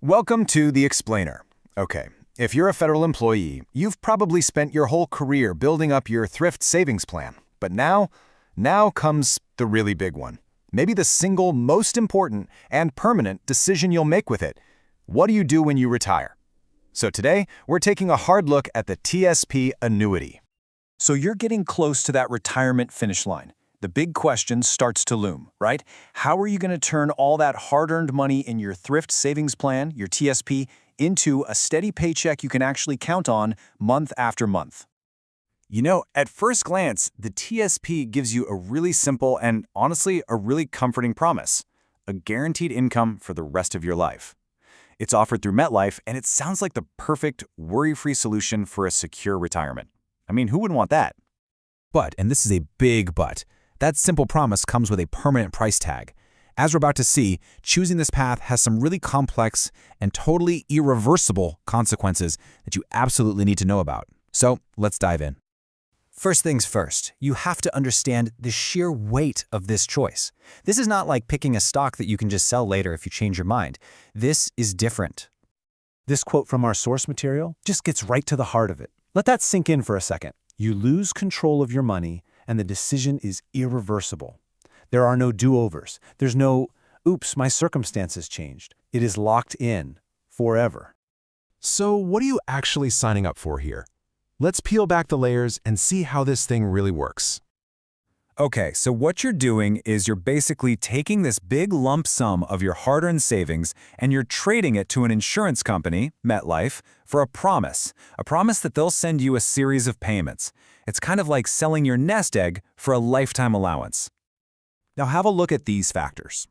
Welcome to The Explainer. Okay, if you're a federal employee, you've probably spent your whole career building up your thrift savings plan. But now comes the really big one. Maybe the single most important and permanent decision you'll make with it. What do you do when you retire? So today, we're taking a hard look at the TSP annuity. So you're getting close to that retirement finish line. The big question starts to loom, right? How are you going to turn all that hard-earned money in your thrift savings plan, your TSP, into a steady paycheck you can actually count on month after month? You know, at first glance, the TSP gives you a really simple and, honestly, a really comforting promise: a guaranteed income for the rest of your life. It's offered through MetLife, and it sounds like the perfect, worry-free solution for a secure retirement. I mean, who wouldn't want that? But, and this is a big but, that simple promise comes with a permanent price tag. As we're about to see, choosing this path has some really complex and totally irreversible consequences that you absolutely need to know about. So let's dive in. First things first, you have to understand the sheer weight of this choice. This is not like picking a stock that you can just sell later if you change your mind. This is different. This quote from our source material just gets right to the heart of it. Let that sink in for a second. You lose control of your money, and the decision is irreversible. There are no do-overs. There's no, oops, my circumstances changed. It is locked in forever. So what are you actually signing up for here? Let's peel back the layers and see how this thing really works. Okay, so what you're doing is you're basically taking this big lump sum of your hard-earned savings and you're trading it to an insurance company, MetLife, for a promise that they'll send you a series of payments. It's kind of like selling your nest egg for a lifetime allowance. Now have a look at these factors.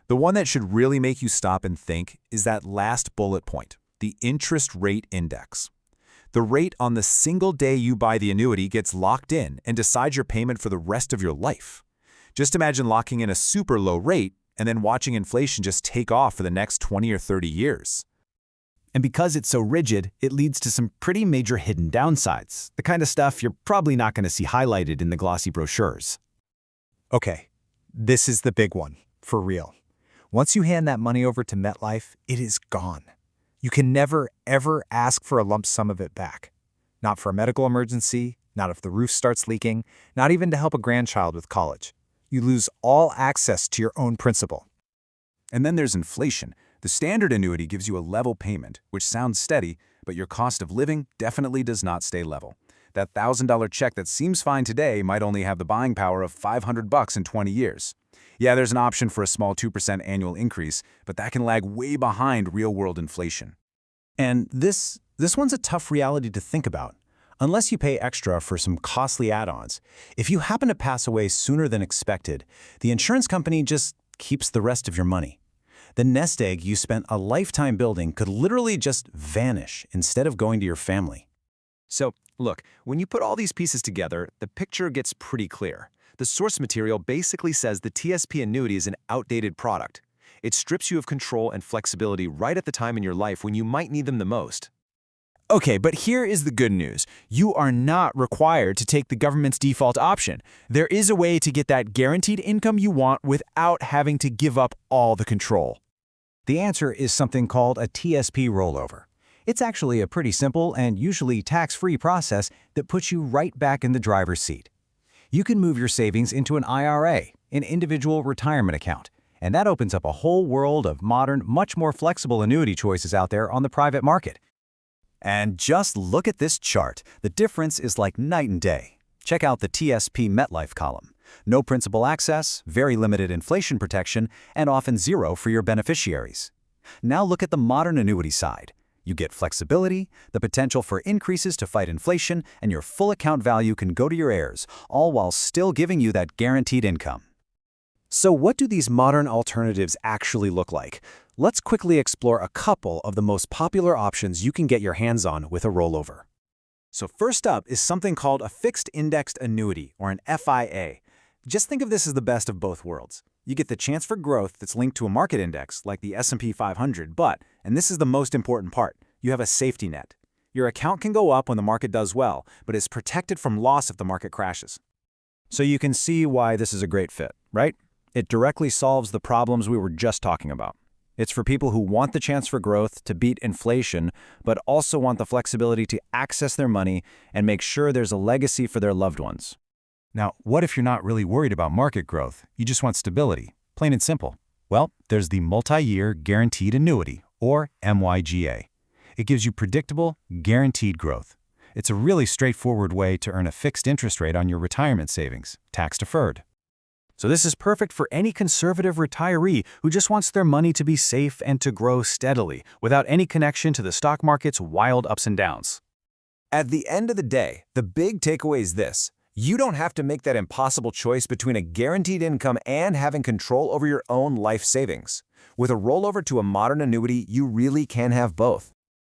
The one that should really make you stop and think is that last bullet point, the interest rate index. The rate on the single day you buy the annuity gets locked in and decides your payment for the rest of your life. Just imagine locking in a super low rate and then watching inflation just take off for the next 20 or 30 years. And because it's so rigid, it leads to some pretty major hidden downsides, the kind of stuff you're probably not going to see highlighted in the glossy brochures. Okay, this is the big one, for real. Once you hand that money over to MetLife, it is gone. You can never, ever ask for a lump sum of it back. Not for a medical emergency, not if the roof starts leaking, not even to help a grandchild with college. You lose all access to your own principal. And then there's inflation. The standard annuity gives you a level payment, which sounds steady, but your cost of living definitely does not stay level. That $1,000 check that seems fine today might only have the buying power of $500 in 20 years. Yeah, there's an option for a small 2% annual increase, but that can lag way behind real-world inflation. And this one's a tough reality to think about. Unless you pay extra for some costly add-ons, if you happen to pass away sooner than expected, the insurance company just keeps the rest of your money. The nest egg you spent a lifetime building could literally just vanish instead of going to your family. So, look, when you put all these pieces together, the picture gets pretty clear. The source material basically says the TSP annuity is an outdated product. It strips you of control and flexibility right at the time in your life when you might need them the most. Okay, but here is the good news. You are not required to take the government's default option. There is a way to get that guaranteed income you want without having to give up all the control. The answer is something called a TSP rollover. It's actually a pretty simple and usually tax-free process that puts you right back in the driver's seat. You can move your savings into an IRA, an individual retirement account, and that opens up a whole world of modern, much more flexible annuity choices out there on the private market. And just look at this chart. The difference is like night and day. Check out the TSP MetLife column. No principal access, very limited inflation protection, and often zero for your beneficiaries. Now look at the modern annuity side. You get flexibility, the potential for increases to fight inflation, and your full account value can go to your heirs, all while still giving you that guaranteed income. So what do these modern alternatives actually look like? Let's quickly explore a couple of the most popular options you can get your hands on with a rollover. So first up is something called a fixed indexed annuity, or an FIA. Just think of this as the best of both worlds. You get the chance for growth that's linked to a market index like the S&P 500, but, and this is the most important part, you have a safety net. Your account can go up when the market does well, but is protected from loss if the market crashes. So you can see why this is a great fit, right? It directly solves the problems we were just talking about. It's for people who want the chance for growth to beat inflation, but also want the flexibility to access their money and make sure there's a legacy for their loved ones. Now, what if you're not really worried about market growth? You just want stability, plain and simple. Well, there's the Multi-Year Guaranteed Annuity, or MYGA. It gives you predictable, guaranteed growth. It's a really straightforward way to earn a fixed interest rate on your retirement savings, tax-deferred. So this is perfect for any conservative retiree who just wants their money to be safe and to grow steadily, without any connection to the stock market's wild ups and downs. At the end of the day, the big takeaway is this. You don't have to make that impossible choice between a guaranteed income and having control over your own life savings. With a rollover to a modern annuity, you really can have both.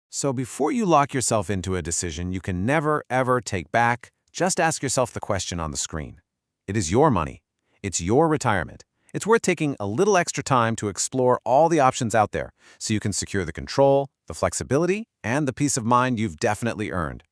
So before you lock yourself into a decision you can never, ever take back, just ask yourself the question on the screen. It is your money. It's your retirement. It's worth taking a little extra time to explore all the options out there so you can secure the control, the flexibility, and the peace of mind you've definitely earned.